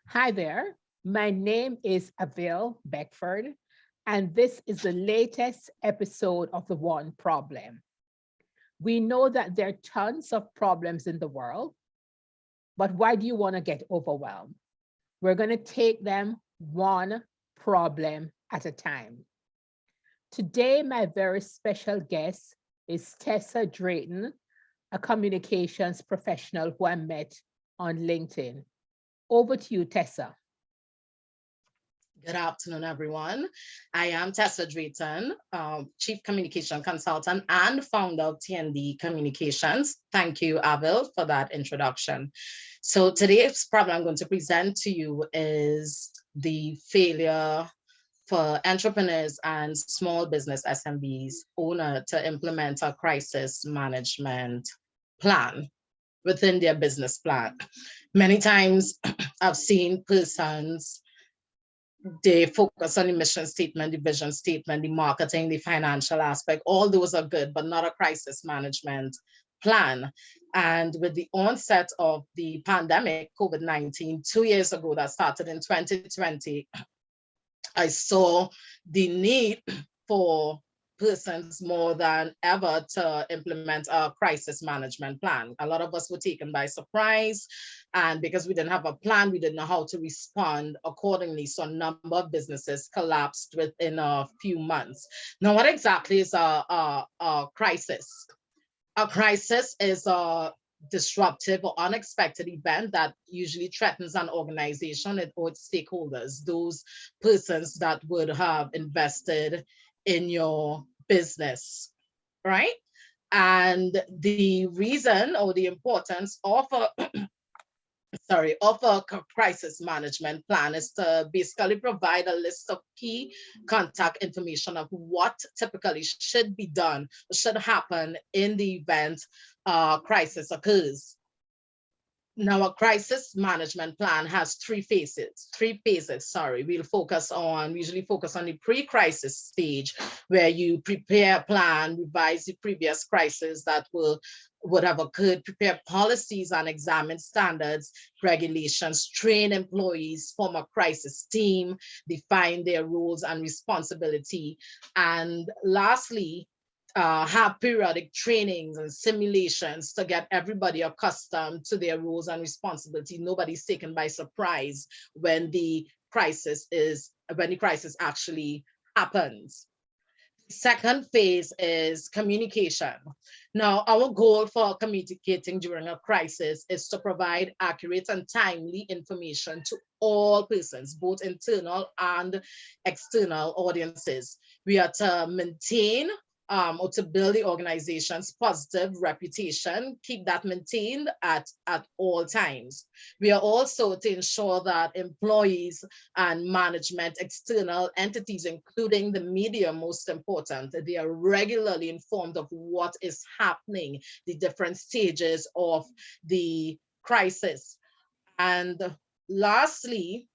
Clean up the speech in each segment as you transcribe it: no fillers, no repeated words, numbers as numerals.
Hi there. My name is Avil Beckford, and this is the latest episode of The One Problem. We know that there are tons of problems in the world, but why do you want to get overwhelmed? We're going to take them one problem at a time. Today, my very special guest is Tessa Drayton, a communications professional who I met on LinkedIn. Over to you, Tessa. Good afternoon, everyone. I am Tessa Drayton, Chief Communication Consultant and founder of TND Communications. Thank you, Avil, for that introduction. So today's problem I'm going to present to you is the failure for entrepreneurs and small business SMBs owner to implement a crisis management plan within their business plan. Many times I've seen persons, they focus on the mission statement, the vision statement, the marketing, the financial aspect. All those are good, but not a crisis management plan. And with the onset of the pandemic, COVID-19, 2 years ago, that started in 2020, I saw the need for persons more than ever to implement a crisis management plan. A lot of us were taken by surprise, and because we didn't have a plan, we didn't know how to respond accordingly. So a number of businesses collapsed within a few months. Now, what exactly is a crisis? A crisis is a disruptive or unexpected event that usually threatens an organization or its stakeholders, those persons that would have invested in your business, right? And the reason or the importance of a crisis management plan is to basically provide a list of key contact information of what typically should be done, should happen in the event a crisis occurs. Now, a crisis management plan has three phases, sorry. We usually focus on the pre-crisis stage, where you prepare, plan, revise the previous crisis that would have occurred, prepare policies and examine standards, regulations, train employees, form a crisis team, define their roles and responsibility, and lastly, have periodic trainings and simulations to get everybody accustomed to their roles and responsibility. Nobody's taken by surprise when the crisis actually happens. Second phase is communication. Now, our goal for communicating during a crisis is to provide accurate and timely information to all persons, both internal and external audiences. We are to maintain or to build the organization's positive reputation, keep that maintained at all times. We are also to ensure that employees and management, external entities, including the media, most important, they are regularly informed of what is happening, the different stages of the crisis. And lastly,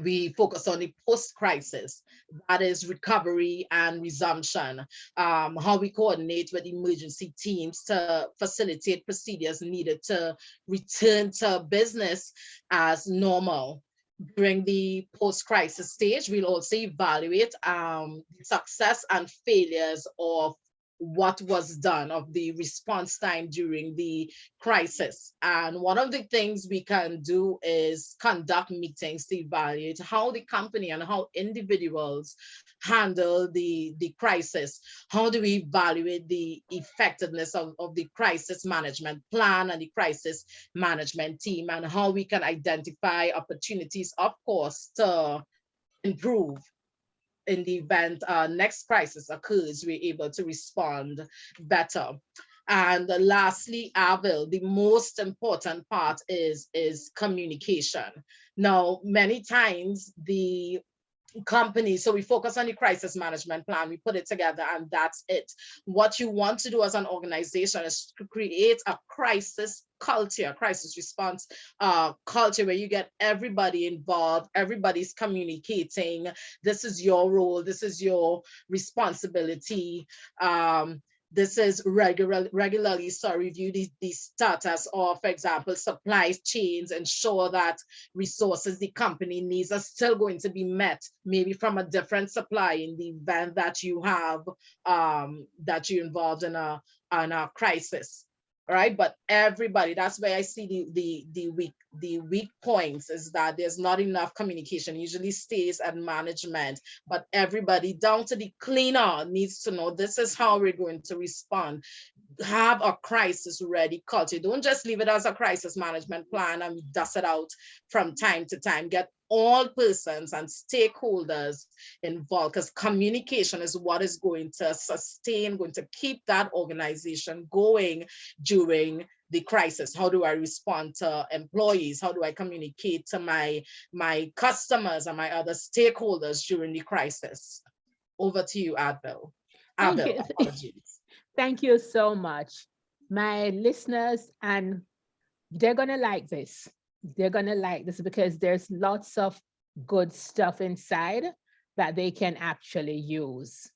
we focus on the post-crisis, that is recovery and resumption, how we coordinate with emergency teams to facilitate procedures needed to return to business as normal. During the post-crisis stage, we'll also evaluate success and failures of what was done, of the response time during the crisis. And one of the things we can do is conduct meetings to evaluate how the company and how individuals handle the crisis. How do we evaluate the effectiveness of the crisis management plan and the crisis management team, and how we can identify opportunities, of course, to improve in the event next crisis occurs, we're able to respond better. And lastly, Avil, the most important part is communication. Now, many times the company, so we focus on the crisis management plan, we put it together, and that's it. What you want to do as an organization is to create a crisis culture, crisis response culture, where you get everybody involved, everybody's communicating. This is your role, this is your responsibility. This is regularly, so review the status of, for example, supply chains, ensure that resources the company needs are still going to be met, maybe from a different supply in the event that you have that you're involved in a crisis. Right, but everybody, that's where I see the weak points, is that there's not enough communication, usually stays at management, but everybody down to the cleaner needs to know this is how we're going to respond. Have a crisis ready culture. Don't just leave it as a crisis management plan and dust it out from time to time. Get all persons and stakeholders involved, because communication is what is going to sustain, going to keep that organization going during the crisis. How do I respond to employees? How do I communicate to my customers and my other stakeholders during the crisis? Over to you, Advil. Thank Abel, you. apologies. Thank you so much. My listeners, and they're going to like this. They're going to like this because there's lots of good stuff inside that they can actually use.